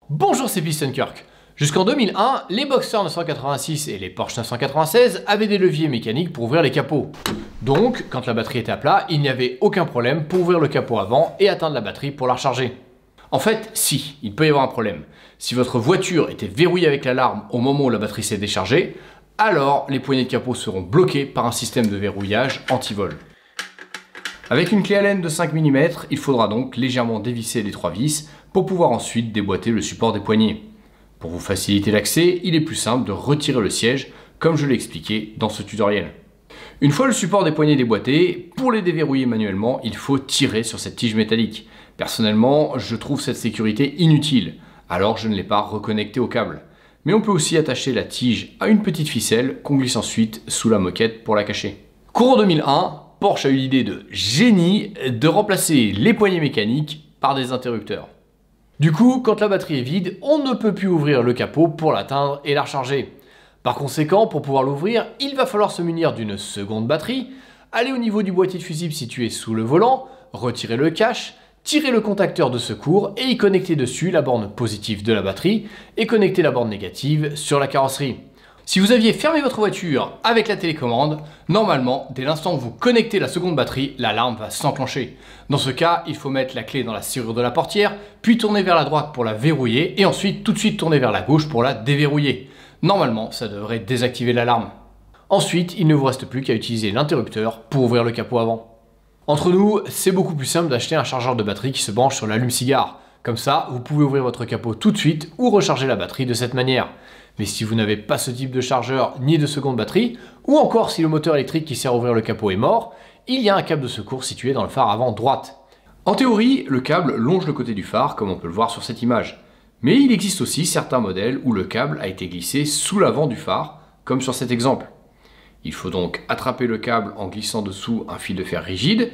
Bonjour, c'est PistonKirk. Jusqu'en 2001, les Boxster 986 et les Porsche 996 avaient des leviers mécaniques pour ouvrir les capots. Donc, quand la batterie était à plat, il n'y avait aucun problème pour ouvrir le capot avant et atteindre la batterie pour la recharger. En fait, si, il peut y avoir un problème. Si votre voiture était verrouillée avec l'alarme au moment où la batterie s'est déchargée, alors les poignées de capot seront bloquées par un système de verrouillage anti-vol. Avec une clé Allen de 5 mm, il faudra donc légèrement dévisser les 3 vis pour pouvoir ensuite déboîter le support des poignées. Pour vous faciliter l'accès, il est plus simple de retirer le siège, comme je l'ai expliqué dans ce tutoriel. Une fois le support des poignées déboîté, pour les déverrouiller manuellement, il faut tirer sur cette tige métallique. Personnellement, je trouve cette sécurité inutile, alors je ne l'ai pas reconnectée au câble. Mais on peut aussi attacher la tige à une petite ficelle qu'on glisse ensuite sous la moquette pour la cacher. Courant 2001, Porsche a eu l'idée de génie de remplacer les poignées mécaniques par des interrupteurs. Du coup, quand la batterie est vide, on ne peut plus ouvrir le capot pour l'atteindre et la recharger. Par conséquent, pour pouvoir l'ouvrir, il va falloir se munir d'une seconde batterie, aller au niveau du boîtier de fusible situé sous le volant, retirer le cache, tirer le contacteur de secours et y connecter dessus la borne positive de la batterie et connecter la borne négative sur la carrosserie. Si vous aviez fermé votre voiture avec la télécommande, normalement, dès l'instant où vous connectez la seconde batterie, l'alarme va s'enclencher. Dans ce cas, il faut mettre la clé dans la serrure de la portière, puis tourner vers la droite pour la verrouiller et ensuite tout de suite tourner vers la gauche pour la déverrouiller. Normalement, ça devrait désactiver l'alarme. Ensuite, il ne vous reste plus qu'à utiliser l'interrupteur pour ouvrir le capot avant. Entre nous, c'est beaucoup plus simple d'acheter un chargeur de batterie qui se branche sur l'allume-cigare. Comme ça, vous pouvez ouvrir votre capot tout de suite ou recharger la batterie de cette manière. Mais si vous n'avez pas ce type de chargeur ni de seconde batterie, ou encore si le moteur électrique qui sert à ouvrir le capot est mort, il y a un câble de secours situé dans le phare avant droite. En théorie, le câble longe le côté du phare comme on peut le voir sur cette image. Mais il existe aussi certains modèles où le câble a été glissé sous l'avant du phare, comme sur cet exemple. Il faut donc attraper le câble en glissant dessous un fil de fer rigide,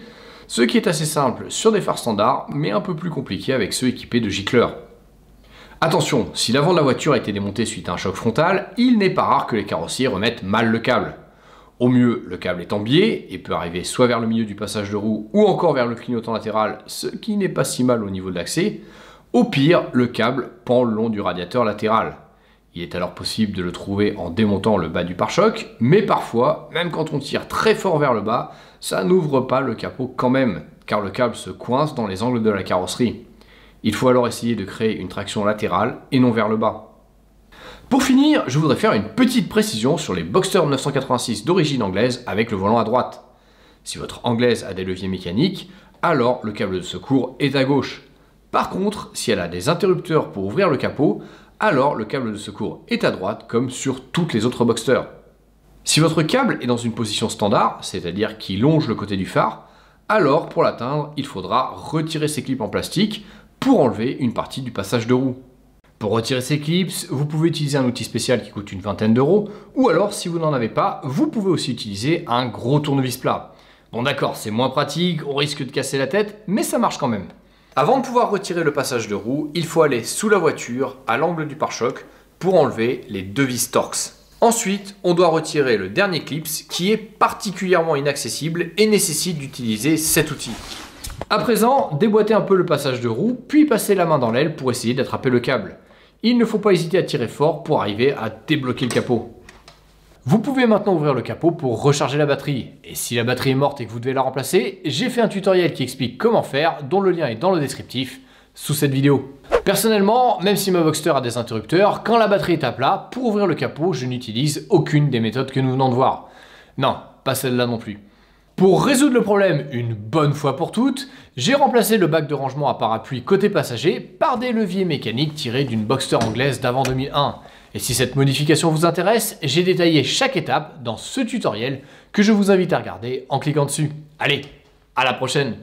ce qui est assez simple sur des phares standards, mais un peu plus compliqué avec ceux équipés de gicleurs. Attention, si l'avant de la voiture a été démonté suite à un choc frontal, il n'est pas rare que les carrossiers remettent mal le câble. Au mieux, le câble est en biais et peut arriver soit vers le milieu du passage de roue ou encore vers le clignotant latéral, ce qui n'est pas si mal au niveau de l'accès. Au pire, le câble pend le long du radiateur latéral. Il est alors possible de le trouver en démontant le bas du pare-choc, mais parfois, même quand on tire très fort vers le bas, ça n'ouvre pas le capot quand même, car le câble se coince dans les angles de la carrosserie. Il faut alors essayer de créer une traction latérale et non vers le bas. Pour finir, je voudrais faire une petite précision sur les Boxster 986 d'origine anglaise avec le volant à droite. Si votre anglaise a des leviers mécaniques, alors le câble de secours est à gauche. Par contre, si elle a des interrupteurs pour ouvrir le capot, alors le câble de secours est à droite comme sur toutes les autres Boxster. Si votre câble est dans une position standard, c'est-à-dire qui longe le côté du phare, alors pour l'atteindre, il faudra retirer ces clips en plastique pour enlever une partie du passage de roue. Pour retirer ces clips, vous pouvez utiliser un outil spécial qui coûte une vingtaine d'euros, ou alors si vous n'en avez pas, vous pouvez aussi utiliser un gros tournevis plat. Bon d'accord, c'est moins pratique, on risque de casser la tête, mais ça marche quand même. Avant de pouvoir retirer le passage de roue, il faut aller sous la voiture, à l'angle du pare-choc, pour enlever les 2 vis Torx. Ensuite, on doit retirer le dernier clip qui est particulièrement inaccessible et nécessite d'utiliser cet outil. À présent, déboîtez un peu le passage de roue, puis passez la main dans l'aile pour essayer d'attraper le câble. Il ne faut pas hésiter à tirer fort pour arriver à débloquer le capot. Vous pouvez maintenant ouvrir le capot pour recharger la batterie. Et si la batterie est morte et que vous devez la remplacer, j'ai fait un tutoriel qui explique comment faire, dont le lien est dans le descriptif, sous cette vidéo. Personnellement, même si ma Boxster a des interrupteurs, quand la batterie est à plat, pour ouvrir le capot, je n'utilise aucune des méthodes que nous venons de voir. Non, pas celle-là non plus. Pour résoudre le problème une bonne fois pour toutes, j'ai remplacé le bac de rangement à parapluie côté passager par des leviers mécaniques tirés d'une Boxster anglaise d'avant 2001. Et si cette modification vous intéresse, j'ai détaillé chaque étape dans ce tutoriel que je vous invite à regarder en cliquant dessus. Allez, à la prochaine!